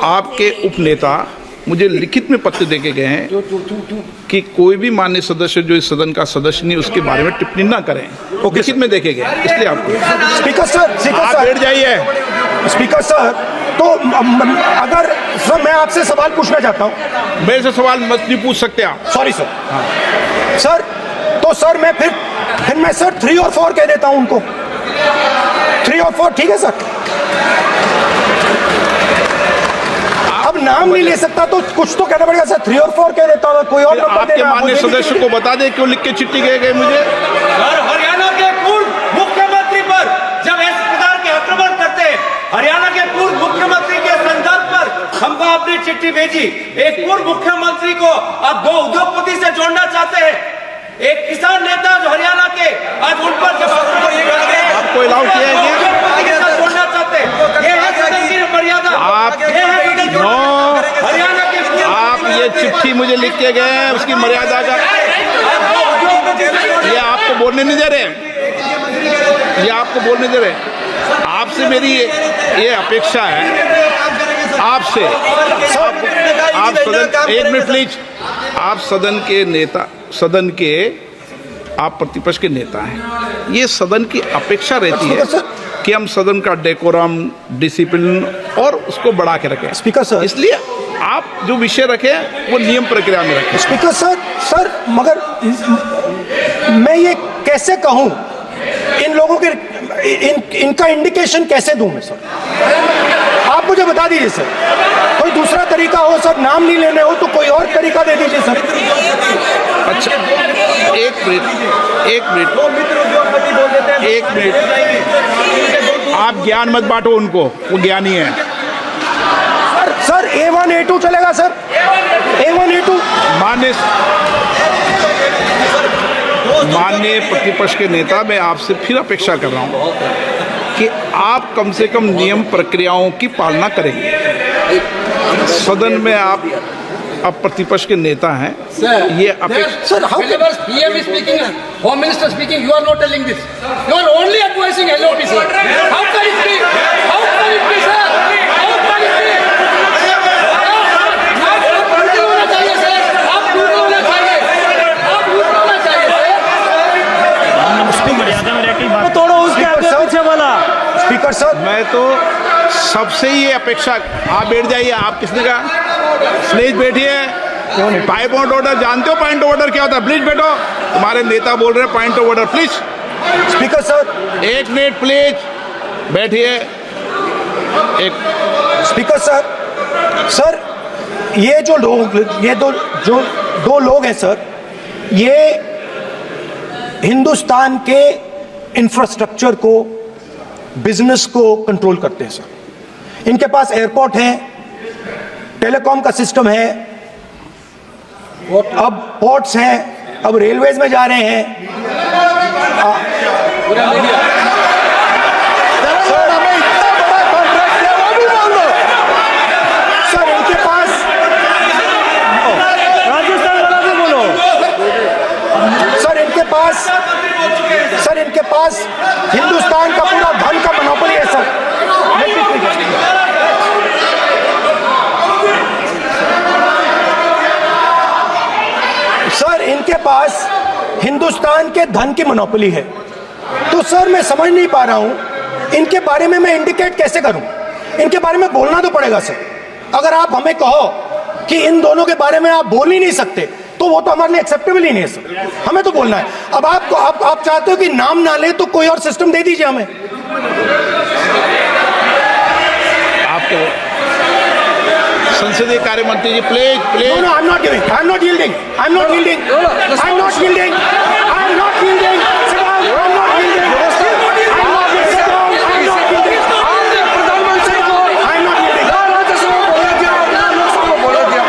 आपके उपनेता मुझे लिखित में पत्र देके गए हैं कि कोई भी माननीय सदस्य जो इस सदन का सदस्य नहीं उसके बारे में टिप्पणी ना करें। लिखित में देखे गए, इसलिए आपको स्पीकर सर आप बैठ जाइए। स्पीकर सर, तो अगर सर मैं आपसे सवाल पूछना चाहता हूँ। मेरे से सवाल मत नहीं पूछ सकते आप। Sorry sir. हाँ। सर तो सर मैं फिर मैं सर 3 और 4 कह देता हूँ उनको। 3 और 4 ठीक है सर। अब नाम नहीं ले सकता तो कुछ तो कहना पड़ेगा सर। 3 और 4 कह देता हूँ, कोई और नंबर आपके माननीय सदस्य को बता दें क्यों लिख के चिट्ठी गए मुझे। सर हरियाणा के पूर्व मुख्यमंत्री पर जब इस प्रकार के आक्रमण करते हैं, हरियाणा के पूर्व मुख्यमंत्री के संदर्भ पर हमको आपने चिट्ठी भेजी। एक पूर्व मुख्यमंत्री को आप 2 उद्योगपति से जोड़ना चाहते हैं, एक किसान नेता जो हरियाणा के, आज उन पर जब आपको अलाउ किया है जोड़ना चाहते हैं, ये है सदन की मर्यादा। हरियाणा के आप ये चिट्ठी मुझे लिख के गए हैं, उसकी मर्यादा का ये आपको बोलने नहीं दे रहे, ये आपको बोलने दे रहे। आपसे मेरी ये अपेक्षा है आपसे, आप सदन, एक मिनट प्लीज, आप सदन के नेता, सदन के आप प्रतिपक्ष के नेता हैं। ये सदन की अपेक्षा रहती है कि हम सदन का डेकोरम, डिसिप्लिन और उसको बढ़ा के रखें। स्पीकर सर, इसलिए आप जो विषय रखें वो नियम प्रक्रिया में रखें। स्पीकर सर मगर मैं ये कैसे कहूं, इन लोगों के इनका इंडिकेशन कैसे दूं मैं सर? आप मुझे बता दीजिए सर, कोई दूसरा तरीका हो सर, नाम नहीं लेने हो तो कोई और तरीका दे दीजिए सर। अच्छा एक मिनट, आप ज्ञान मत बांटो उनको, वो ज्ञानी है। सर A1 A2 चलेगा सर, A1 A2। माननीय प्रतिपक्ष के नेता, मैं आपसे फिर अपेक्षा कर रहा हूं कि आप कम से कम नियम प्रक्रियाओं की पालना करेंगे। सदन में आप अब प्रतिपक्ष के नेता हैं, ये अपेक्षा। Sir PM is speaking, Home Minister speaking, you are not telling this. You are only advising LOP, sir. How can it be? How can it be, sir? How can it be? Speaker sir, मैं तो सबसे ये अपेक्षा, आप बैठ जाइए। आप किसने कहा प्लीज बैठिए। पॉइंट ऑफ ऑर्डर जानते हो, पॉइंट ऑफ ऑर्डर क्या होता है? प्लीज बैठो, तुम्हारे नेता बोल रहे हैं point of order, please. Speaker sir, एक मिनट प्लीज बैठिए। एक स्पीकर सर ये जो लोग, ये दो लोग हैं सर, ये हिंदुस्तान के इंफ्रास्ट्रक्चर को, बिजनेस को कंट्रोल करते हैं सर। इनके पास एयरपोर्ट है, टेलीकॉम का सिस्टम है, अब पोर्ट्स हैं, अब रेलवेज में जा रहे हैं। सर इनके पास, सर इनके पास हिंदुस्तान का पूरा धन का मोनोपोली है सर। सर इनके पास हिंदुस्तान के धन की मोनोपोली है। तो सर मैं समझ नहीं पा रहा हूं इनके बारे में मैं इंडिकेट कैसे करूं? इनके बारे में बोलना तो पड़ेगा सर। अगर आप हमें कहो कि इन दोनों के बारे में आप बोल ही नहीं सकते तो वो तो हमारे लिए एक्सेप्टेबल ही नहीं है सर, हमें तो बोलना है। अब आप चाहते हो कि नाम ना ले तो कोई और सिस्टम दे दीजिए हमें। आपको संसदीय कार्य मंत्री ji please please. No, I'm not giving. I'm not yielding. I'm not yielding. I'm not yielding. I'm not yielding. Sit down. I'm not yielding. I'm not yielding. Sit down. I'm not yielding. प्रधानमंत्री को I'm not yielding.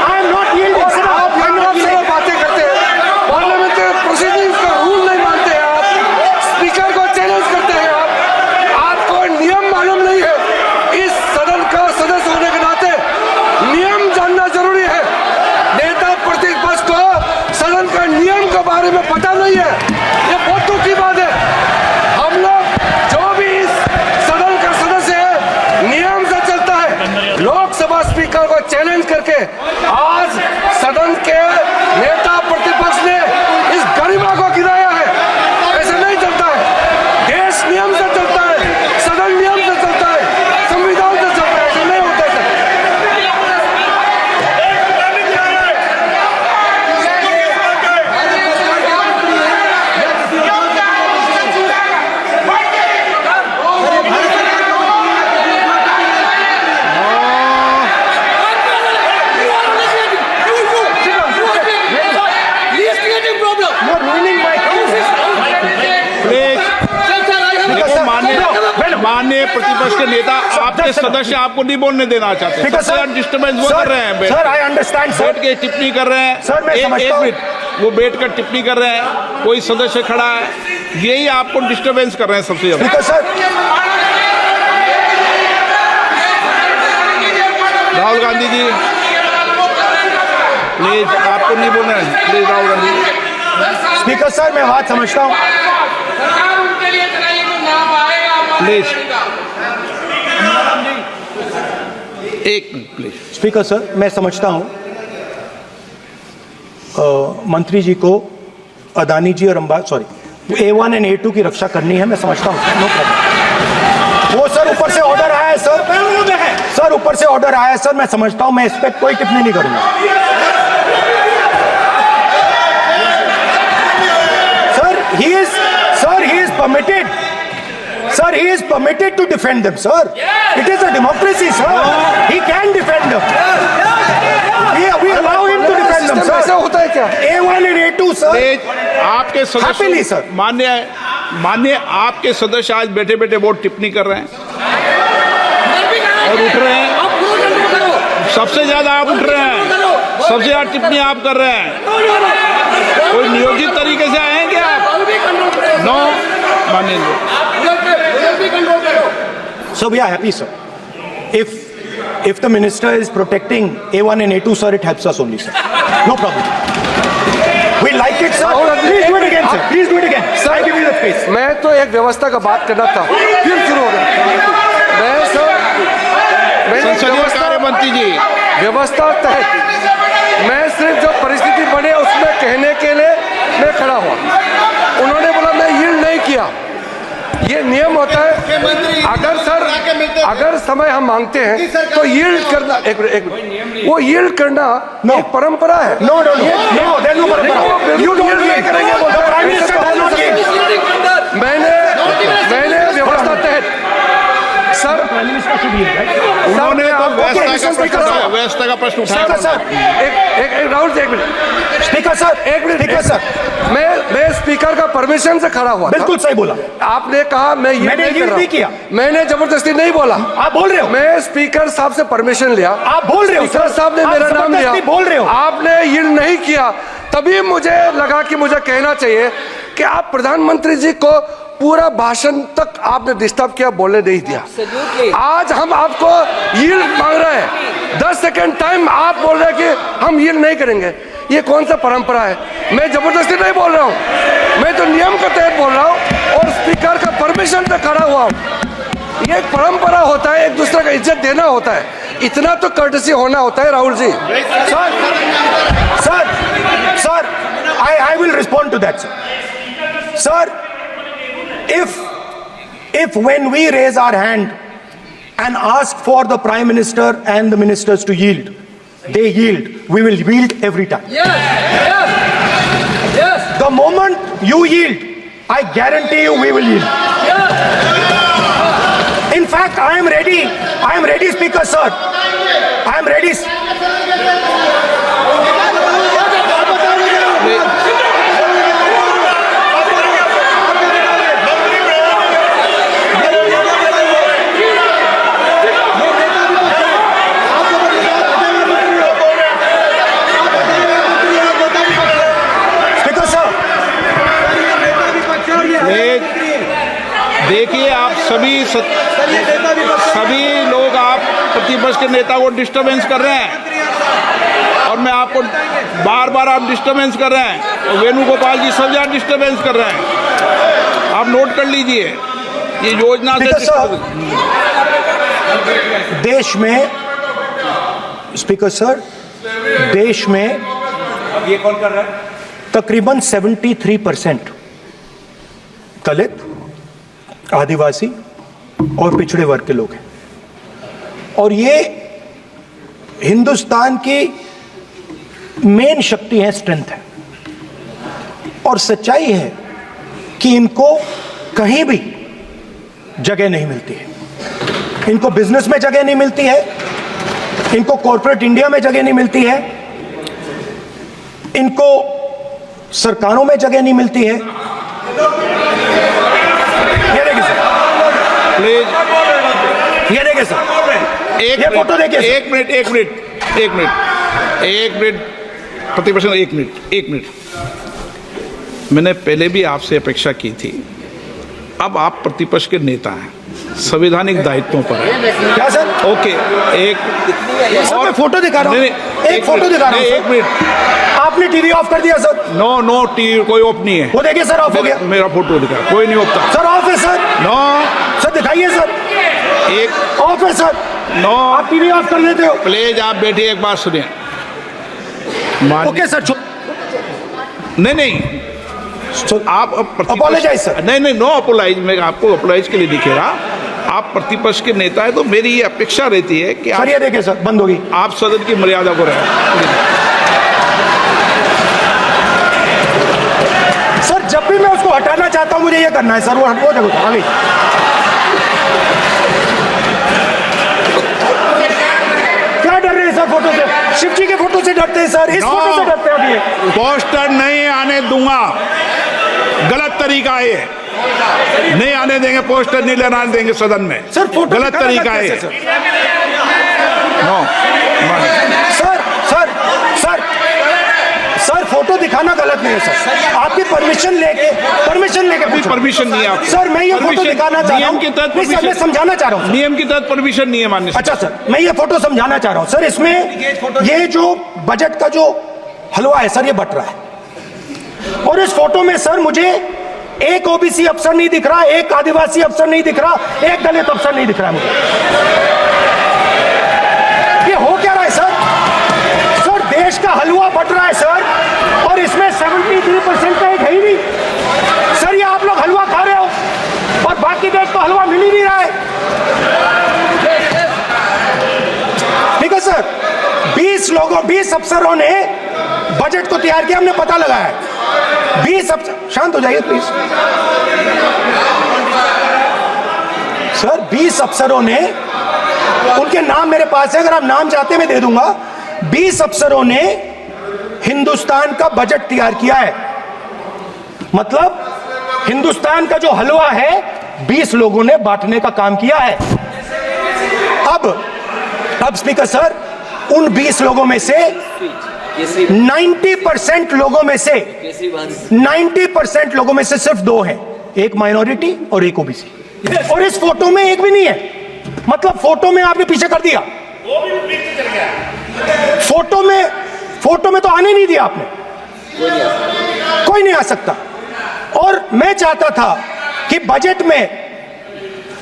I'm not yielding. Sit down. I'm not yielding. बातें करते हैं, parliamentary proceedings का rule नहीं मानते हैं आप, स्पीकर को चैलेंज करते हैं आप, आपको नियम मालूम नहीं है। इस सदन का सदस्य होने के नाते नियम जानना जरूरी है। नेता प्रतिपक्ष को सदन का नियम के बारे में पता नहीं है, ये बहुत दुख की बात है। हम लोग जो भी इस सदन का सदस्य है नियम से चलता है। लोकसभा स्पीकर चैलेंज करके आज सदन के नेता प्रतिपक्ष ने इस गरिमा को गिराया है। ऐसे नहीं चलता है। देश नियम से चलता है, सदन नियम से चलता है, संविधान से चलता है। ऐसे नहीं होता है। माननीय प्रतिपक्ष के नेता आपके सदस्य आपको नहीं बोलने देना चाहते। डिस्टर्बेंस वो कर रहे हैं। Sir I understand. बैठ के टिप्पणी कर रहे हैं। सर मैं समझता हूं। एक मिनट, वो बैठ कर टिप्पणी कर रहे हैं, कोई सदस्य खड़ा है, यही आपको डिस्टर्बेंस कर रहे हैं सबसे ज्यादा। सर राहुल गांधी जी प्लीज, आपको नहीं बोलना है, please Rahul Gandhi. Speaker sir मैं बात समझता हूँ। प्लीज एक मिनट प्लीज। स्पीकर सर मैं समझता हूं मंत्री जी को अदानी जी और A1 एंड A2 की रक्षा करनी है, मैं समझता हूं। No problem. वो सर ऊपर से ऑर्डर आया है सर ऊपर से ऑर्डर आया है सर, मैं समझता हूं। मैं इस पर कोई टिप्पणी नहीं करूंगा। Sir he is permitted. Sir, he is permitted to defend them, sir. It is a democracy, sir. He can defend them. We allow him to defend them, sir. ऐसा होता है क्या? A1 and A2, sir. आपके Happily, सदस्य sir. मान्य आपके सदस्य आज बैठे बैठे बहुत टिप्पणी कर रहे हैं और उठ रहे हैं। सबसे ज्यादा आप उठ रहे हैं, सबसे ज्यादा टिप्पणी आप कर रहे हैं। कोई नियोजित तरीके से आए हैं क्या आप? नो मानिए। So we are happy, sir. If the minister is protecting A1 and A2, sir, it helps us only, sir. No problem. We like it, sir. Please do it again, sir. Please do it again. Sir, I give you the space. मैं तो एक व्यवस्था का बात करना था, फिर शुरू हो गया। संसदीय कार्य मंत्री जी, व्यवस्था तहत मैं सिर्फ जो परिस्थिति बने उसमें कहने के लिए मैं खड़ा हुआ। उन्होंने बोला मैं यील्ड नहीं किया। ये नियम होता है। अगर समय हम मांगते हैं तो यील्ड करना, एक मिनट, वो यील्ड करना एक परंपरा है। No, there's no परंपरा। You don't नहीं करेंगे, बोलते हैं। Prime Minister has not yielded। मैंने व्यवस्था तहत सर उन्होंने व्यवस्था का प्रश्न उठाया। सर एक राहुल जी, एक मिनट। स्पीकर सर मैं स्पीकर का परमिशन से खड़ा हुआ। बिल्कुल सही बोला आपने कहा मैंने यील्ड नहीं किया। मैंने जबरदस्ती नहीं बोला। आप बोल रहे हो। मैं स्पीकर साहब से परमिशन लिया। आप बोल रहे हो। स्पीकर साहब ने मेरा नाम लिया। बोल रहे हो। आपने यील्ड नहीं किया, तभी मुझे लगा कि मुझे कहना चाहिए कि आप प्रधानमंत्री जी को पूरा भाषण तक आपने डिस्टर्ब किया, बोलने नहीं दिया। आज हम आपको यील्ड मांग रहे हैं, 10 सेकंड टाइम आप बोल रहे हैं कि हम यील्ड नहीं करेंगे। ये कौन सा परंपरा है? मैं जबरदस्ती नहीं बोल रहा हूँ, मैं तो नियम के तहत बोल रहा हूँ और स्पीकर का परमिशन से खड़ा हुआ हूँ। ये एक परंपरा होता है, एक दूसरे का इज्जत देना होता है, इतना तो कर्टसी होना होता है। Rahul ji, sir I will respond to that, sir. Sir, if when we raise our hand and ask for the Prime Minister and the ministers to yield, they yield, we will yield every time. Yes. The moment you yield, I guarantee you we will yield. In fact, I am ready, Speaker, sir. I am ready. देखिए, आप सभी लोग आप प्रतिपक्ष के नेता को disturbance कर रहे हैं और मैं आपको बार आप डिस्टर्बेंस कर रहे हैं और वेणुगोपाल जी सब जगह डिस्टर्बेंस कर रहे हैं। आप नोट कर लीजिए, ये योजना से देश में स्पीकर सर, देश में अब ये कौन कर रहा है? तकरीबन 73% दलित, आदिवासी और पिछड़े वर्ग के लोग हैं, और ये हिंदुस्तान की मेन शक्ति है, स्ट्रेंथ है। और सच्चाई है कि इनको कहीं भी जगह नहीं मिलती है। इनको बिजनेस में जगह नहीं मिलती है, इनको कॉर्पोरेट इंडिया में जगह नहीं मिलती है, इनको सरकारों में जगह नहीं मिलती है। ये देखिए सर, प्लीज ये देखिए सर, एक फोटो देखिए सर। एक मिनट प्रतिपक्ष, एक मिनट। मैंने पहले भी आपसे अपेक्षा की थी, अब आप प्रतिपक्ष के नेता हैं, संवैधानिक दायित्वों पर है। क्या सर? ओके, एक सर, मैं फोटो दिखा रहा हूँ, एक फोटो दिखा रहा हूँ। एक मिनट, आपने टीवी ऑफ कर दिया सर? नो टीवी कोई ऑफ नहीं है। वो देखिए सर, ऑफ हो गया। मेरा फोटो दिखा, कोई नहीं होता सर, ऑफ है सर। नो सर दिखाइए सर, एक ऑफ है सर। नो, आप टीवी ऑफ कर लेते हो? प्लीज आप बैठिए, एक बात सुनिए। ओके सर, नहीं आप Apologize, sir. नहीं, नो अपोलाइज। मैं आपको अपोलाइज के लिए दिखेगा। आप प्रतिपक्ष के नेता है, तो मेरी ये अपेक्षा रहती है कि सर ये देखिए सर, बंद होगी। आप सदन की मर्यादा को रखें। सर जब भी मैं उसको हटाना चाहता हूं, मुझे ये करना है सर, वो देखो आगे। क्या डर रहे हैं सर फोटो से? शिव जी के फोटो से डरते हैं सर, इस फोटो से डरते हैं। अभी पोस्टर नहीं आने दूंगा, गलत तरीका है ये, नहीं आने देंगे, पोस्टर नहीं लेना देंगे सदन में। सर फोटो गलत तरीका है। नो सर फोटो दिखाना गलत नहीं है सर। आपकी परमिशन लेके पूछो। परमिशन नहीं है आपको। सर मैं ये फोटो दिखाना चाह रहा हूँ, नियम के तहत नहीं सर, मैं समझाना चाह रहा हूँ। नियम के तहत परमिशन नहीं है माननीय। अच्छा सर, मैं ये फोटो समझाना चाह रहा हूँ सर। इसमें ये जो बजट का जो हलवा है सर, ये बट रहा है, और इस फोटो में सर मुझे एक ओबीसी अफसर नहीं दिख रहा, एक आदिवासी अफसर नहीं दिख रहा, एक दलित अफसर नहीं दिख रहा है मुझे। ये हो क्या रहा है सर? सर देश का हलवा बट रहा है सर, और इसमें 73% का एक है ही नहीं सर। ये आप लोग हलवा खा रहे हो और बाकी देश को हलवा मिल ही नहीं रहा है। ठीक है सर, 20 अफसरों ने बजट को तैयार किया, हमने पता लगाया। 20 अफसर, शांत हो जाइए प्लीज सर। 20 अफसरों ने, उनके नाम मेरे पास है, अगर आप नाम चाहते हैं मैं दे दूंगा। 20 अफसरों ने हिंदुस्तान का बजट तैयार किया है। मतलब हिंदुस्तान का जो हलवा है 20 लोगों ने बांटने का काम किया है। अब स्पीकर सर, उन 20 लोगों में से 90% लोगों में से 90% लोगों में से सिर्फ 2 हैं, एक माइनॉरिटी और एक ओबीसी। और इस फोटो में एक भी नहीं है। मतलब फोटो में आपने पीछे कर दिया, फोटो में तो आने नहीं दिया आपने, कोई नहीं आ सकता। और मैं चाहता था कि बजट में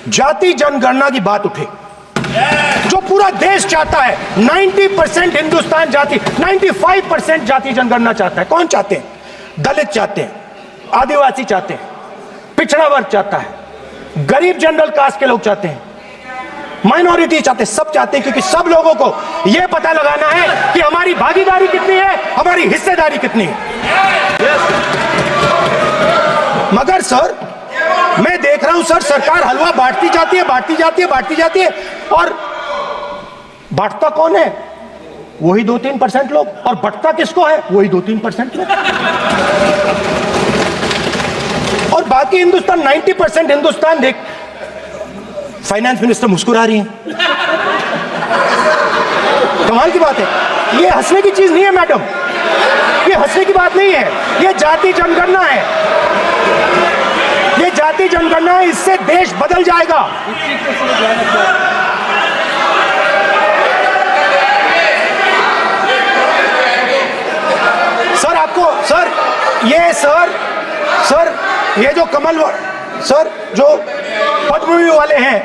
जाति जनगणना की बात उठे, जो पूरा देश चाहता है। 90% हिंदुस्तान जाति, 95% जाति जनगणना चाहता है। कौन चाहते हैं? दलित चाहते हैं, आदिवासी चाहते हैं, पिछड़ा वर्ग चाहता है, गरीब जनरल कास्ट के लोग चाहते हैं, माइनॉरिटी चाहते हैं, सब चाहते हैं, क्योंकि सब लोगों को यह पता लगाना है कि हमारी भागीदारी कितनी है, हमारी हिस्सेदारी कितनी है। मगर सर मैं देख रहा हूं सर, सरकार हलवा बांटती जाती है, और बांटता कौन है? वही 2-3% लोग, और बंटता किसको है? वही 2-3% लोग। और बाकी हिंदुस्तान, 90% हिंदुस्तान देख। फाइनेंस मिनिस्टर मुस्कुरा रही हैं, कमाल की बात है। ये हंसने की चीज नहीं है मैडम, ये हंसने की बात नहीं है, ये जाति जनगणना है, ये जाति जनगणना है। इससे देश बदल जाएगा। सर आपको सर ये जो कमल सर जो पद्मश्री वाले हैं,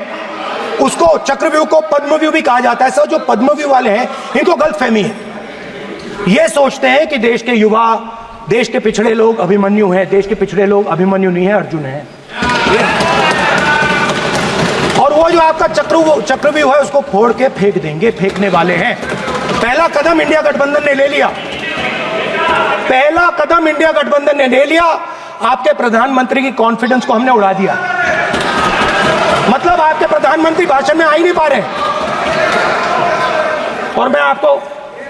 उसको चक्रव्यूह को पद्मव्यूह भी कहा जाता है। सर, जो पद्मव्यूह वाले हैं इनको गलतफहमी है। ये सोचते हैं कि देश के युवा, देश के पिछड़े लोग अभिमन्यु हैं। देश के पिछड़े लोग अभिमन्यु नहीं है, अर्जुन है। और वो जो आपका चक्रव्यूह है उसको फोड़ के फेंक देंगे, फेंकने वाले हैं। पहला कदम इंडिया गठबंधन ने ले लिया, पहला कदम इंडिया गठबंधन ने ले लिया। आपके प्रधानमंत्री की कॉन्फिडेंस को हमने उड़ा दिया। मतलब आपके प्रधानमंत्री भाषण में आ ही नहीं पा रहे। और मैं आपको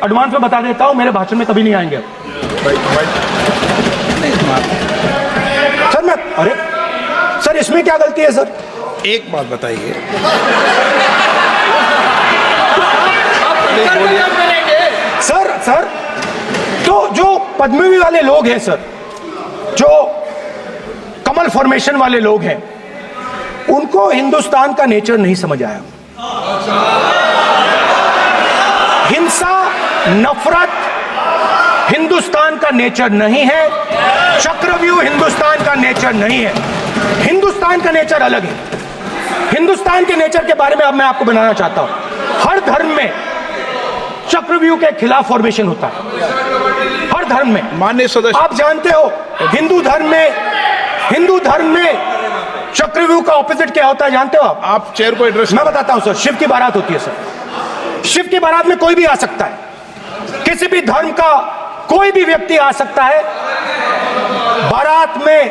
एडवांस में बता देता हूं, मेरे भाषण में कभी नहीं आएंगे। सर अरे सर, इसमें क्या गलती है सर? एक बात बताइए, सर तो जो पद्मव्यूह वाले लोग हैं सर, जो कमल फॉर्मेशन वाले लोग हैं, उनको हिंदुस्तान का नेचर नहीं समझ आया। हिंसा, नफरत हिंदुस्तान का नेचर नहीं है। चक्रव्यूह हिंदुस्तान का नेचर नहीं है। हिंदुस्तान का नेचर अलग है। हिंदुस्तान के नेचर के बारे में अब मैं आपको बनाना चाहता हूं। हर धर्म में चक्रव्यूह के खिलाफ फॉर्मेशन होता है, हर धर्म में। माननीय सदस्य, आप जानते हो हिंदू धर्म में चक्रव्यूह का ऑपोजिट क्या होता है, जानते हो आप चेयर को एड्रेस। मैं बताता हूं सर। शिव की बारात होती है सर। शिव की बारात में कोई भी आ सकता है, किसी भी धर्म का कोई भी व्यक्ति आ सकता है, बारात में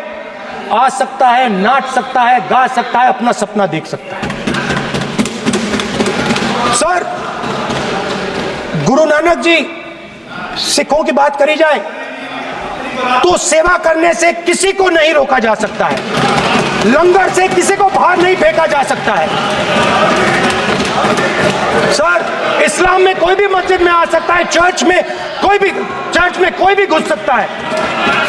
आ सकता है, नाच सकता है, गा सकता है, अपना सपना देख सकता है। सर, गुरु नानक जी, सिखों की बात करी जाए तो सेवा करने से किसी को नहीं रोका जा सकता है। लंगर से किसी को बाहर नहीं फेंका जा सकता है। सर, इस्लाम में कोई भी मस्जिद में आ सकता है, चर्च में कोई भी घुस सकता है,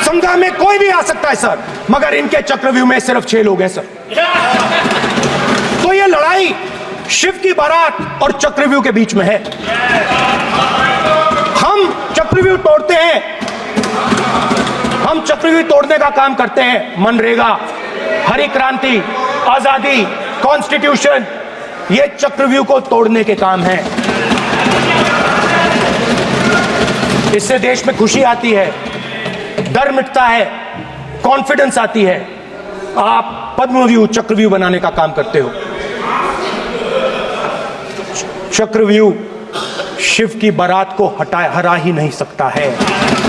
संघा में कोई भी आ सकता है सर। मगर इनके चक्रव्यूह में सिर्फ 6 लोग हैं सर। तो ये लड़ाई शिव की बारात और चक्रव्यूह के बीच में है। हम चक्रव्यूह तोड़ते हैं, हम चक्रव्यूह तोड़ने का काम करते हैं। मनरेगा, हरी क्रांति, आजादी, कॉन्स्टिट्यूशन, ये चक्रव्यूह को तोड़ने के काम है। इससे देश में खुशी आती है, डर मिटता है, कॉन्फिडेंस आती है। आप पद्मव्यूह चक्रव्यूह बनाने का काम करते हो। चक्रव्यूह शिव की बारात को हरा ही नहीं सकता है।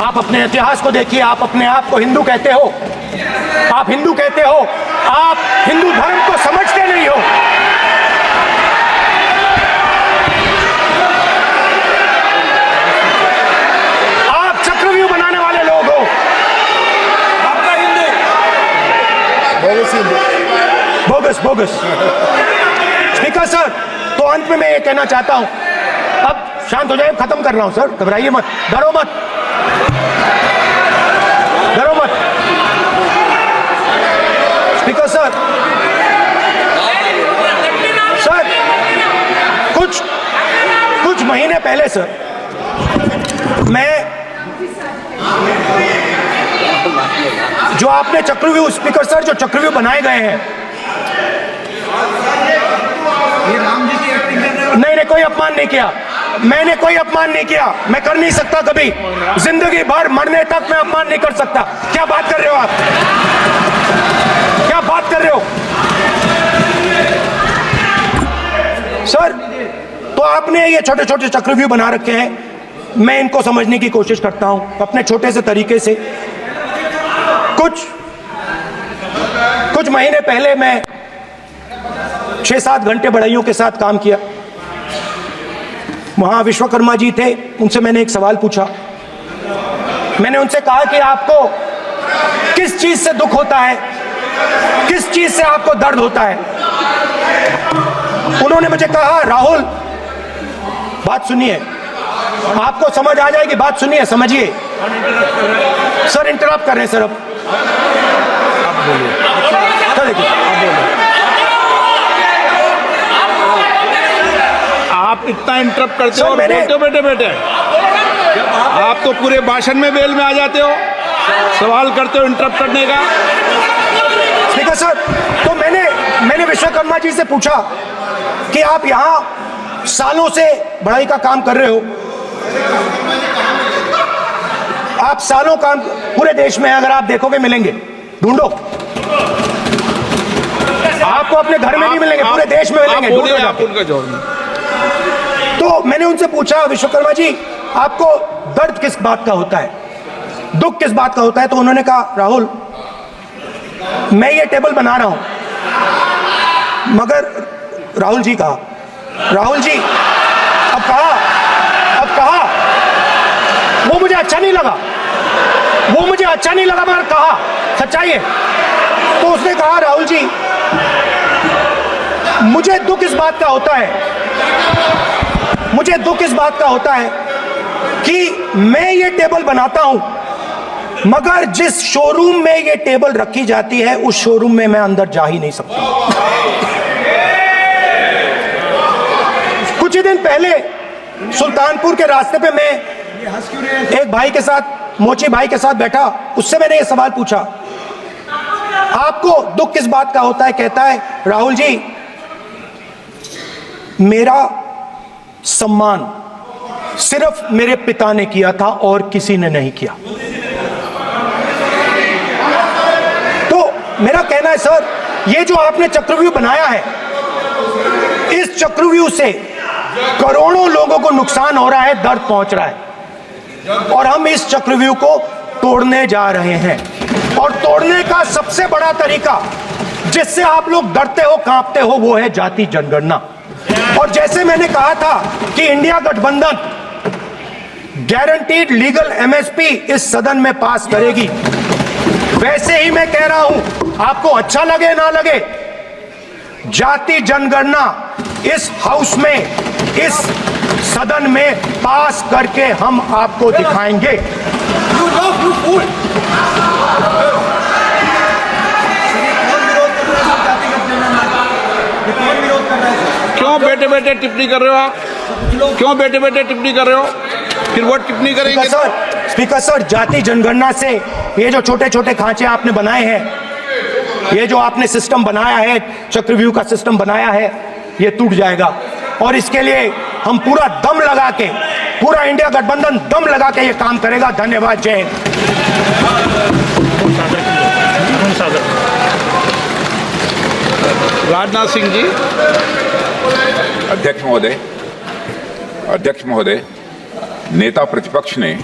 आप अपने इतिहास को देखिए। आप अपने आप को हिंदू कहते हो, आप हिंदू कहते हो, आप हिंदू धर्म को समझते नहीं हो। आप चक्रव्यूह बनाने वाले लोग हो। आपका हिंदू बोगस। स्पीकर सर, तो अंत में मैं ये कहना चाहता हूं, अब शांत हो जाए, खत्म कर रहा हूं सर, घबराइए मत, डरो मत। स्पीकर सर, कुछ महीने पहले सर, मैं जो आपने चक्रव्यूह, स्पीकर सर, जो चक्रव्यूह बनाए गए हैं, नहीं, कोई अपमान नहीं किया, मैंने कोई अपमान नहीं किया। मैं कर नहीं सकता कभी, जिंदगी भर मरने तक मैं अपमान नहीं कर सकता। क्या बात कर रहे हो आप? क्या बात कर रहे हो सर? तो आपने ये छोटे छोटे चक्रव्यूह बना रखे हैं। मैं इनको समझने की कोशिश करता हूं अपने छोटे से तरीके से। कुछ महीने पहले मैं 6-7 घंटे बढ़इयों के साथ काम किया। वहां विश्वकर्मा जी थे, उनसे मैंने एक सवाल पूछा। मैंने उनसे कहा कि आपको किस चीज से दुख होता है, किस चीज से आपको दर्द होता है? उन्होंने मुझे कहा, राहुल बात सुनिए, आपको समझ आ जाएगी, बात सुनिए, समझिए। सर इंटरप्ट कर रहे हैं सर। अब बोलिए सर, देखिए आप बोलिए। आप इतना इंटरप्ट करते हो और बोलते हो बेटे। आप तो पूरे भाषण में बेल में आ जाते हो, सवाल करते हो इंटरप्ट करने का। ठीक है सर, तो मैंने विश्वकर्मा जी से पूछा कि आप यहां सालों से बढ़ाई का काम कर रहे हो। आप सालों काम पूरे देश में, अगर आप देखोगे मिलेंगे, ढूंढो, आपको अपने घर में नहीं मिलेंगे, पूरे देश में मिलेंगे, ढूंढो जाके। तो मैंने उनसे पूछा, विश्वकर्मा जी आपको दर्द किस बात का होता है, दुख किस बात का होता है? तो उन्होंने कहा, राहुल मैं ये टेबल बना रहा हूं, मगर राहुल जी कहा, राहुल जी अब कहा वो मुझे अच्छा नहीं लगा, मगर कहा सच्चाई है। तो उसने कहा, राहुल जी मुझे दुख इस बात का होता है कि मैं ये टेबल बनाता हूं, मगर जिस शोरूम में ये टेबल रखी जाती है उस शोरूम में मैं अंदर जा ही नहीं सकता। कुछ ही दिन पहले सुल्तानपुर के रास्ते पे मैं एक भाई के साथ, मोची भाई के साथ बैठा, उससे मैंने ये सवाल पूछा, आपको दुख किस बात का होता है? कहता है, राहुल जी मेरा सम्मान सिर्फ मेरे पिता ने किया था और किसी ने नहीं किया। तो मेरा कहना है सर, ये जो आपने चक्रव्यूह बनाया है, इस चक्रव्यूह से करोड़ों लोगों को नुकसान हो रहा है, दर्द पहुंच रहा है, और हम इस चक्रव्यूह को तोड़ने जा रहे हैं। और तोड़ने का सबसे बड़ा तरीका जिससे आप लोग डरते हो, कांपते हो, वो है जाति जनगणना। और जैसे मैंने कहा था कि इंडिया गठबंधन गारंटीड लीगल एमएसपी इस सदन में पास करेगी, वैसे ही मैं कह रहा हूं, आपको अच्छा लगे ना लगे, जाति जनगणना इस हाउस में, इस सदन में पास करके हम आपको दिखाएंगे। क्यों बैठे बैठे टिप्पणी कर रहे हो आप? क्यों बैठे बैठे टिप्पणी कर रहे हो? फिर वो टिप्पणी करेंगे। स्पीकर सर, जाति जनगणना से ये जो छोटे छोटे खांचे आपने बनाए हैं, ये जो आपने सिस्टम बनाया है, चक्रव्यूह का सिस्टम बनाया है, ये टूट जाएगा। और इसके लिए हम पूरा दम लगा के, पूरा इंडिया गठबंधन दम लगा के ये काम करेगा। धन्यवाद, जय हिंद। राजनाथ सिंह जी। अध्यक्ष महोदय, नेता प्रतिपक्ष ने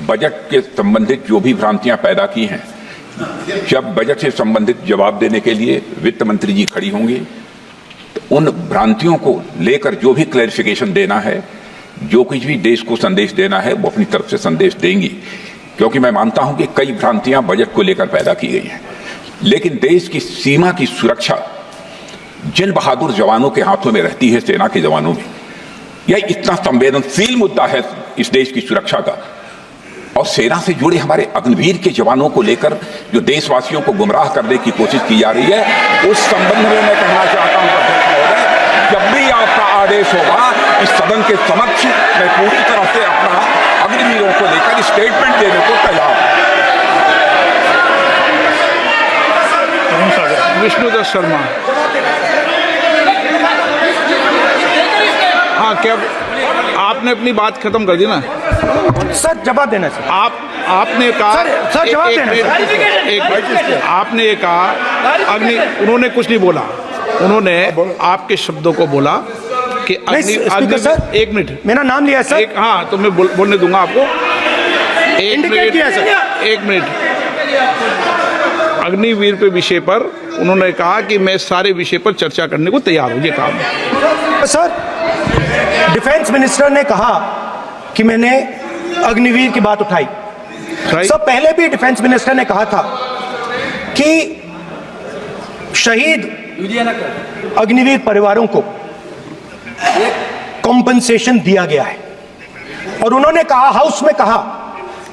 बजट के संबंधित जो भी भ्रांतियां पैदा की हैं, जब बजट से संबंधित जवाब देने के लिए वित्त मंत्री जी खड़ी होंगी तो उन भ्रांतियों को लेकर जो भी क्लैरिफिकेशन देना है, जो कुछ भी देश को संदेश देना है, वो अपनी तरफ से संदेश देंगी। क्योंकि मैं मानता हूं कि कई भ्रांतियां बजट को लेकर पैदा की गई हैं, लेकिन देश की सीमा की सुरक्षा जिन बहादुर जवानों के हाथों में रहती है, सेना के जवानों में, यह इतना संवेदनशील मुद्दा है इस देश की सुरक्षा का। और सेना से जुड़े हमारे अग्निवीर के जवानों को लेकर जो देशवासियों को गुमराह करने की कोशिश की जा रही है, उस संबंध में मैं कहना चाहता हूं अध्यक्ष महोदय, जब भी आपका आदेश होगा इस सदन के समक्ष मैं पूरी तरह से अपना अग्निवीरों को लेकर स्टेटमेंट देने को तैयार हूं। विष्णुदत्त शर्मा। हाँ, क्या आपने अपनी बात खत्म कर दी ना? सर जवाब देना सर। आपने कहा सर जवाब देना आपने ये कहा उन्होंने कुछ नहीं बोला, उन्होंने आपके शब्दों को बोला कि सर, एक मिनट, मेरा नाम लिया सर। हाँ, तो मैं बोलने दूंगा आपको। एक मिनट। अग्निवीर पे विषय पर उन्होंने कहा कि मैं सारे विषय पर चर्चा करने को तैयार हूं, ये कहा। सर, डिफेंस मिनिस्टर ने कहा कि मैंने अग्निवीर की बात उठाई। सर, पहले भी डिफेंस मिनिस्टर ने कहा था कि शहीद अग्निवीर परिवारों को कॉम्पनसेशन दिया गया है, और उन्होंने कहा, हाउस में कहा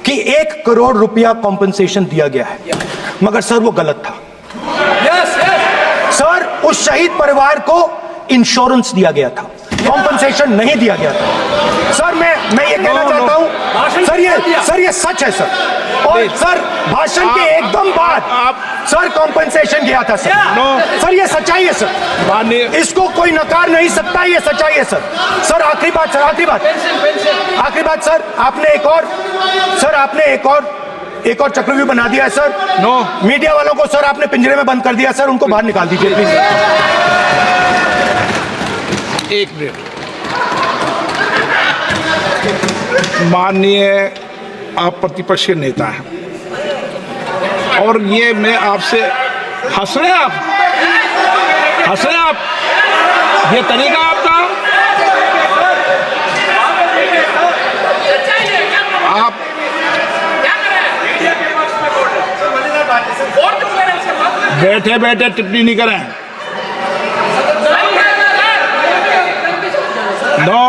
कि 1 करोड़ रुपया कॉम्पनसेशन दिया गया है, मगर सर वो गलत था। सर, उस शहीद परिवार को इंश्योरेंस दिया गया था, कॉम्पनसेशन नहीं दिया गया था। सर मैं ये कहना चाहता हूं, सर ये सर ये सच है सर। और सर भाषण के एकदम बाद सर कॉम्पेंसेशन गया था सर। सर ये सच्चाई है सर, माननीय इसको कोई नकार नहीं सकता, ये सच्चाई है सर। सर आखिरी बात सर, आखिरी बात सर, आपने एक और चक्रव्यूह बना दिया है सर। मीडिया वालों को सर आपने पिंजरे में बंद कर दिया सर, उनको बाहर निकाल दीजिए प्लीज। एक मिनट, माननीय आप प्रतिपक्ष के नेता हैं और ये मैं आपसे हंस रहे हैं आप, ये तरीका आपका, आप बैठे बैठे टिप्पणी नहीं करें। नो,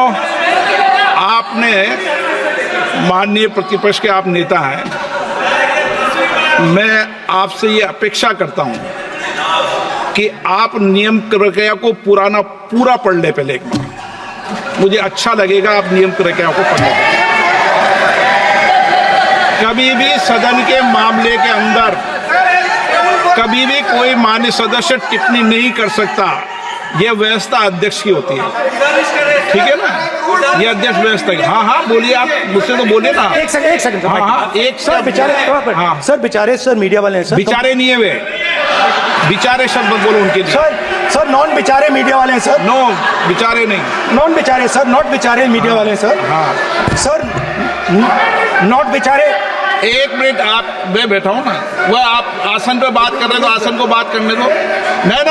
आपने माननीय प्रतिपक्ष के आप नेता हैं, मैं आपसे ये अपेक्षा करता हूं कि आप नियम प्रक्रिया को पूरा पढ़ ले पहले एक बार। मुझे अच्छा लगेगा आप नियम प्रक्रिया को पढ़ ले। कभी भी सदन के मामले के अंदर कभी भी कोई मान्य सदस्य टिप्पणी नहीं कर सकता। यह व्यवस्था अध्यक्ष की होती है, ठीक है ना? ये अध्यक्ष व्यवस्था की। हाँ बोलिए, आप मुझसे तो बोले ना। एक सेकंड हाँ एक सर बेचारे, हाँ सर बेचारे, सर मीडिया वाले हैं सर। बेचारे नहीं है वे, बेचारे शब्द बोलो उनके लिए। सर नॉन बेचारे मीडिया वाले हैं सर। नो बेचारे नहीं, नॉन बेचारे सर, नॉट बेचारे मीडिया वाले हैं सर। हाँ सर नॉट बेचारे। एक मिनट, आप मैं बैठा हूँ ना, वह आप आसन पे बात कर रहे हैं तो आसन को बात करने दो।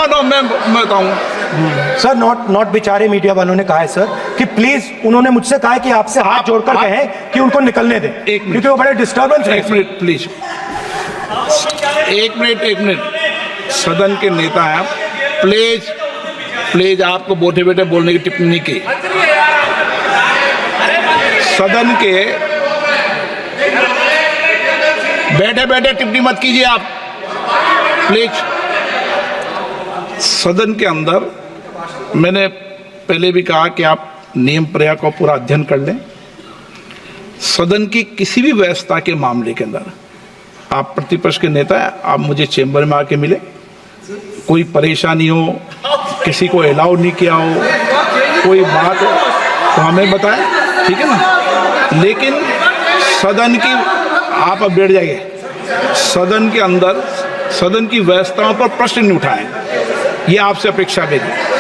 नो मैं बताऊँ सर, नॉट बेचारे मीडिया वालों ने कहा है सर कि प्लीज, उन्होंने मुझसे कहा है कि आपसे हाथ जोड़कर कहें कि उनको निकलने दें, क्योंकि वो बड़े डिस्टर्बेंस है। एक मिनट प्लीज, एक मिनट, सदन के नेता हैं, प्लीज आपको बैठे बैठे बोलने की टिप्पणी की। सदन के बैठे बैठे टिप्पणी मत कीजिए आप, प्लीज। सदन के अंदर मैंने पहले भी कहा कि आप नियम प्रक्रिया को पूरा अध्ययन कर लें। सदन की किसी भी व्यवस्था के मामले के अंदर आप प्रतिपक्ष के नेता हैं, आप मुझे चेंबर में आके मिले, कोई परेशानी हो, किसी को अलाउ नहीं किया हो, कोई बात हो तो हमें बताएं, ठीक है ना? लेकिन सदन की, आप अब बैठ जाइए, सदन के अंदर सदन की व्यवस्थाओं पर प्रश्न नहीं उठाएं, ये आपसे अपेक्षा मेरी।